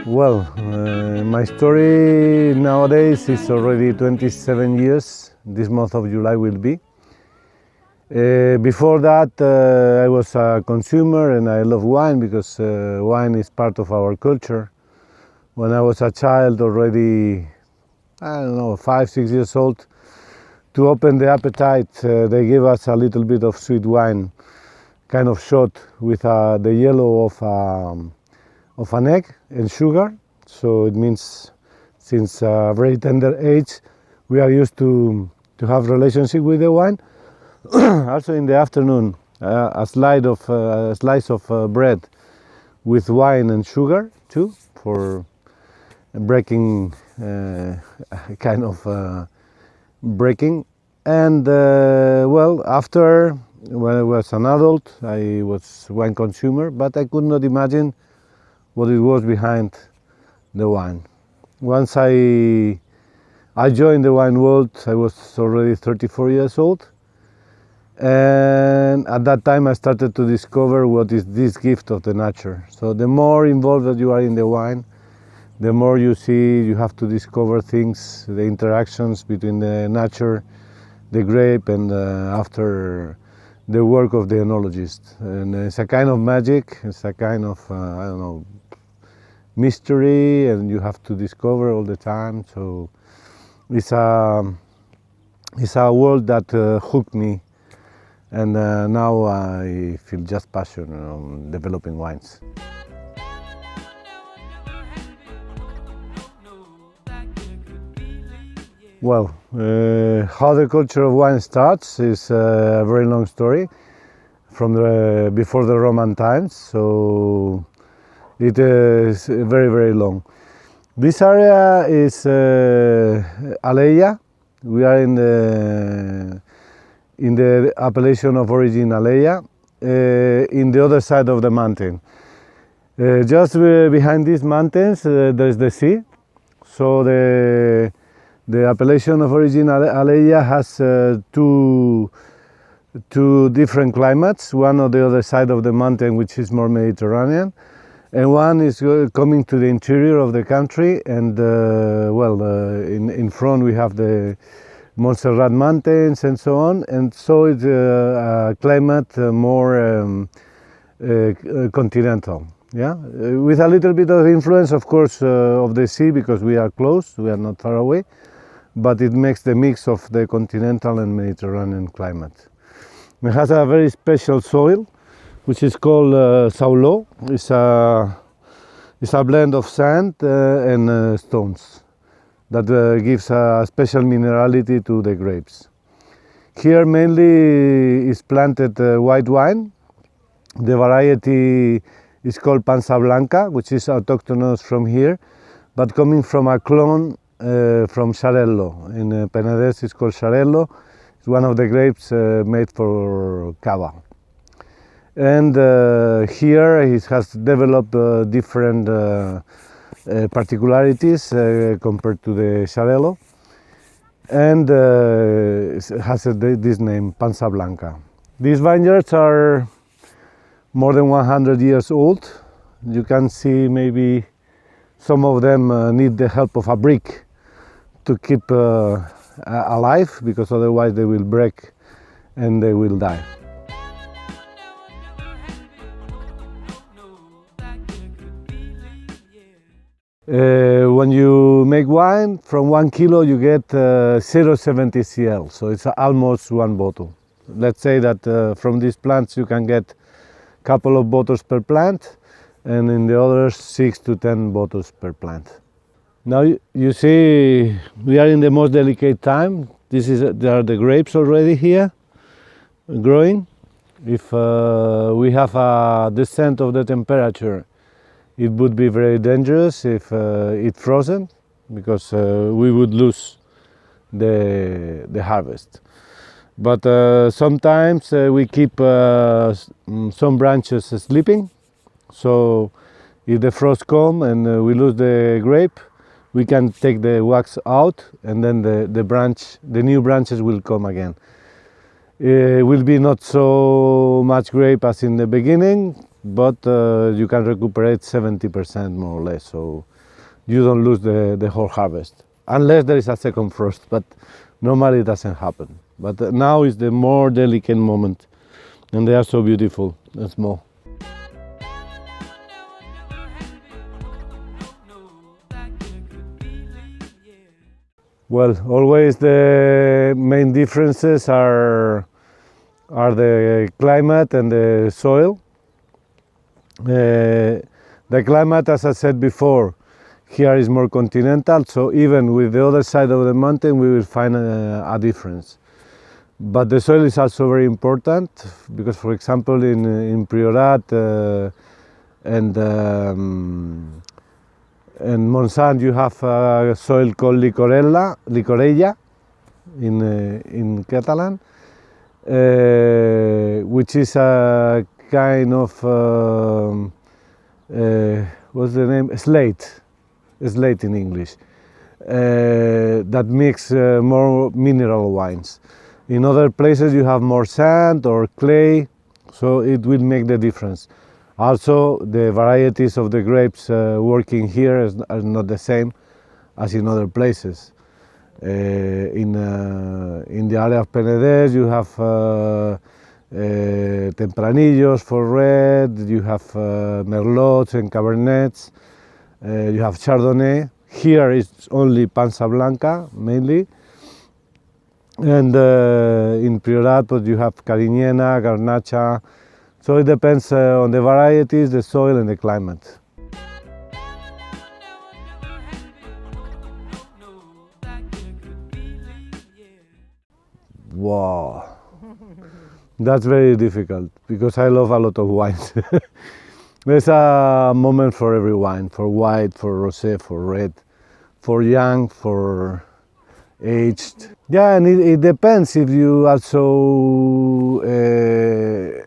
Well, my story nowadays is already 27 years. This month of July will be. Before that, I was a consumer and I love wine because wine is part of our culture. When I was a child, already, I don't know, 5, 6 years old, to open the appetite, they gave us a little bit of sweet wine, kind of shot with the yellow of an egg and sugar. So it means since a very tender age we are used to have relationship with the wine. Also in the afternoon, a slice of bread with wine and sugar too, for breaking, kind of breaking. And well, after, when I was an adult, I was wine consumer, but I could not imagine what it was behind the wine. Once I joined the wine world, I was already 34 years old, and at that time I started to discover what is this gift of the nature. So the more involved that you are in the wine, the more you see, you have to discover things, the interactions between the nature, the grape, and after the work of the enologist. And it's a kind of magic, it's a kind of, I don't know, mystery, and you have to discover all the time. So it's a world that hooked me, and now I feel just passion on developing wines. Well, how the culture of wine starts is a very long story from before the Roman times. So it is very, very long. This area is Aleia. We are in the appellation of origin Aleia, in the other side of the mountain. Just behind these mountains there is the sea. So the appellation of origin Aleia has two different climates. One on the other side of the mountain, which is more Mediterranean, and one is coming to the interior of the country, and in front we have the Montserrat mountains and so on, and so it's a climate more continental, yeah, with a little bit of influence, of course, of the sea, because we are close, we are not far away, but it makes the mix of the continental and Mediterranean climate. It has a very special soil, which is called saulo. It's a blend of sand and stones that gives a special minerality to the grapes. Here mainly is planted white wine. The variety is called Pansa Blanca, which is autochthonous from here, but coming from a clone from Xarel·lo. In Penedès it's called Xarel·lo. It's one of the grapes made for cava. And here it has developed different particularities compared to the Xarel·lo, and it has this name, Pansa Blanca. These vineyards are more than 100 years old. You can see maybe some of them need the help of a brick to keep alive, because otherwise they will break and they will die. When you make wine, from 1 kilo you get 0.70 cl, so it's almost one bottle. Let's say that from these plants you can get a couple of bottles per plant, and in the others 6 to 10 bottles per plant. Now you see we are in the most delicate time. There are the grapes already here growing. If we have a descent of the temperature, it would be very dangerous if it frozen, because we would lose the harvest. But sometimes we keep some branches sleeping, so if the frost comes and we lose the grape, we can take the wax out, and then the new branches will come again. It will be not so much grape as in the beginning, but you can recuperate 70% more or less, so you don't lose the whole harvest, unless there is a second frost, but normally it doesn't happen. But now is the more delicate moment, and they are so beautiful and small. Well, always the main differences are the climate and the soil. The climate, as I said before, here is more continental, so even with the other side of the mountain we will find a difference. But the soil is also very important, because for example in Priorat and Montsant you have a soil called licorella in Catalan, which is a kind of what's the name? Slate in English, that makes more mineral wines. In other places you have more sand or clay, so it will make the difference. Also, the varieties of the grapes working here are not the same as in other places. In the area of Penedès you have Tempranillos for red, you have Merlots and Cabernets, you have Chardonnay. Here it's only Pansa Blanca mainly, and in Priorat you have Carignana, Garnacha. So it depends on the varieties, the soil and the climate. Wow, that's very difficult because I love a lot of wines. There's a moment for every wine, for white, for rosé, for red, for young, for aged. Yeah, and it depends if you also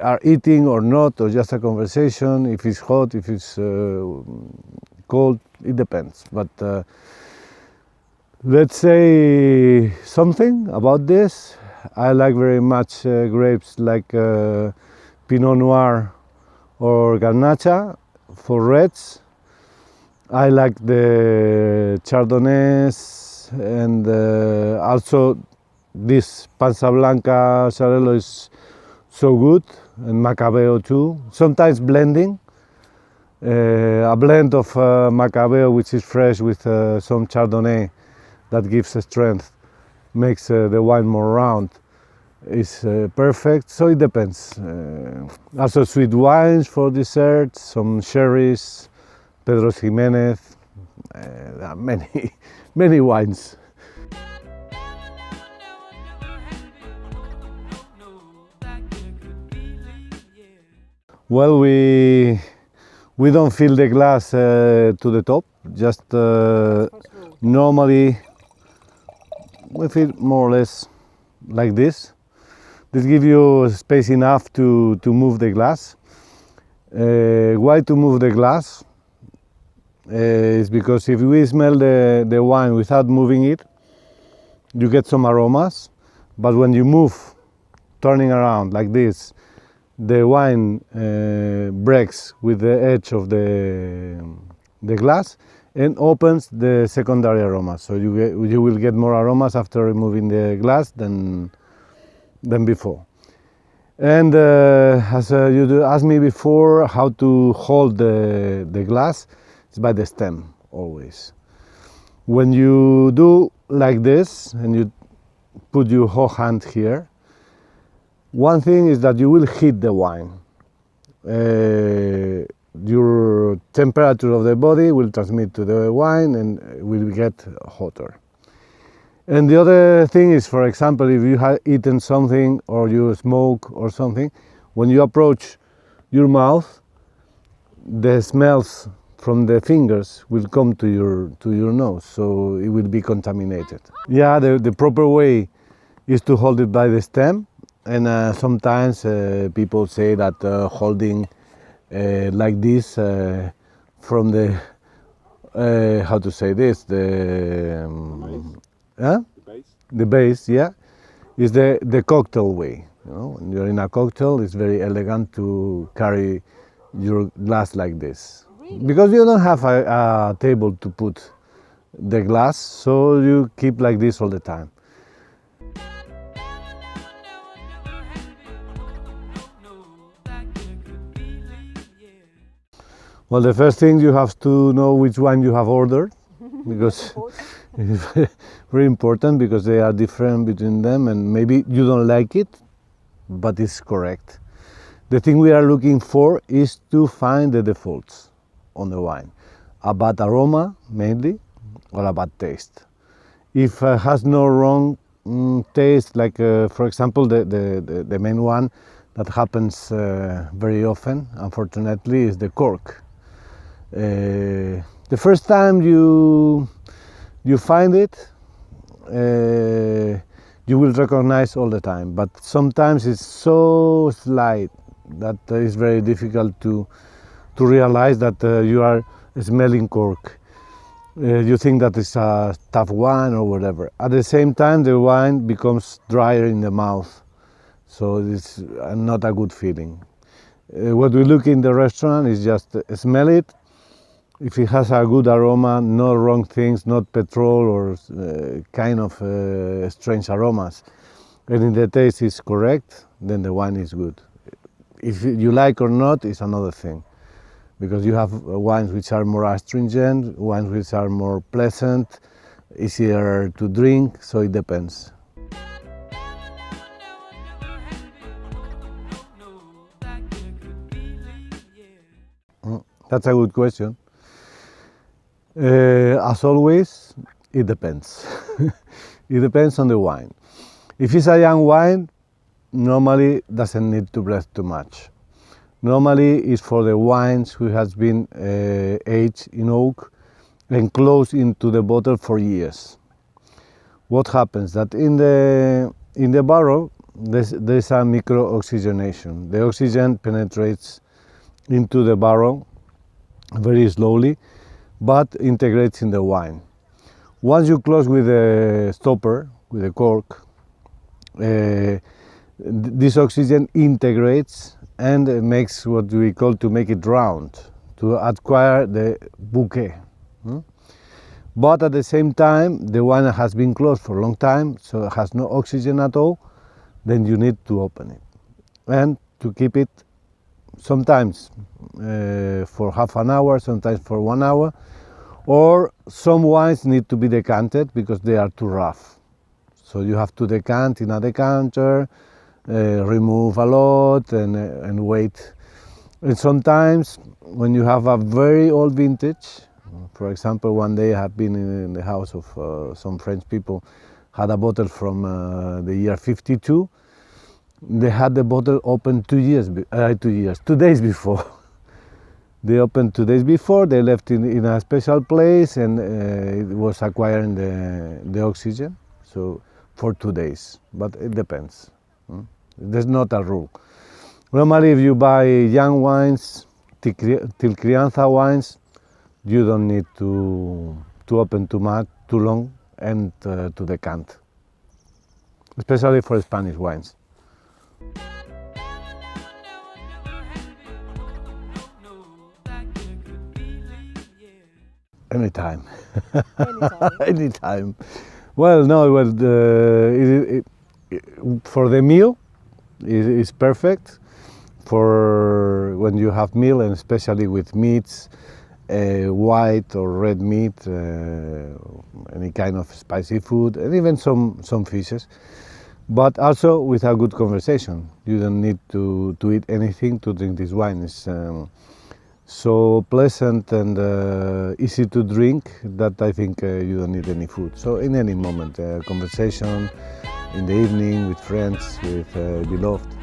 are eating or not, or just a conversation, if it's hot, if it's cold, it depends. But let's say something about this. I like very much grapes like Pinot Noir or Garnacha for reds. I like the Chardonnays, and also this Pansa Blanca Xarel·lo is so good, and Macabeo too. Sometimes blending, a blend of Macabeo which is fresh with some Chardonnay that gives strength, makes the wine more round, is perfect. So it depends. Also sweet wines for dessert, some sherries, Pedro Ximénez, there are many wines. Well, we don't fill the glass to the top, just normally we fill more or less like this. This gives you space enough to move the glass. Why to move the glass? Is because if we smell the wine without moving it, you get some aromas, but when you move, turning around like this, the wine breaks with the edge of the glass and opens the secondary aromas. So you will get more aromas after removing the glass than before. And as you asked me before, how to hold the glass, it's by the stem always. When you do like this and you put your whole hand here, one thing is that you will heat the wine. Your temperature of the body will transmit to the wine and will get hotter. And the other thing is, for example, if you have eaten something or you smoke or something, when you approach your mouth, the smells from the fingers will come to your nose, so it will be contaminated. Yeah, the proper way is to hold it by the stem, and sometimes people say that holding like this from the how to say this, the base, yeah, is the cocktail way. You know, when you're in a cocktail, it's very elegant to carry your glass like this. Because you don't have a table to put the glass, so you keep like this all the time. Well, the first thing you have to know which wine you have ordered, because it's very important, because they are different between them, and maybe you don't like it, but it's correct. The thing we are looking for is to find the defaults on the wine. A bad aroma, mainly, or a bad taste. If it has no wrong taste, like for example, the main one that happens very often, unfortunately, is the cork. The first time you find it, you will recognize all the time, but sometimes it's so slight that it's very difficult to realize that you are smelling cork. You think that it's a tough wine or whatever. At the same time, the wine becomes drier in the mouth, so it's not a good feeling. What we look in the restaurant is just smell it. If it has a good aroma, no wrong things, not petrol or kind of strange aromas, and in the taste is correct, then the wine is good. If you like or not is another thing, because you have wines which are more astringent, wines which are more pleasant, easier to drink, so it depends. That's a good question. As always, it depends. It depends on the wine. If it's a young wine, normally doesn't need to breathe too much. Normally it's for the wines who has been aged in oak and closed into the bottle for years. What happens? That in the barrel there's a micro-oxygenation. The oxygen penetrates into the barrel very slowly, but integrates in the wine. Once you close with the stopper, with the cork, this oxygen integrates and makes what we call to make it round, to acquire the bouquet. But at the same time, the wine has been closed for a long time, so it has no oxygen at all, then you need to open it. And to keep it sometimes for half an hour, sometimes for 1 hour, or some wines need to be decanted because they are too rough. So you have to decant in a decanter, remove a lot and wait. And sometimes when you have a very old vintage, for example, one day I have been in the house of some French people, had a bottle from the year 52. They had the bottle open 2 days before. They opened 2 days before, they left in a special place, and it was acquiring the oxygen, so for 2 days, but it depends. There's not a rule. Normally if you buy young wines, till crianza wines, you don't need to open too much, too long, and to decant, especially for Spanish wines. Anytime. Anytime. Well, no, for the meal, it's perfect. For when you have meal, and especially with meats, white or red meat, any kind of spicy food, and even some fishes. But also with a good conversation. You don't need to eat anything to drink this wine. It's so pleasant and easy to drink that I think you don't need any food. So in any moment, conversation in the evening with friends, with beloved.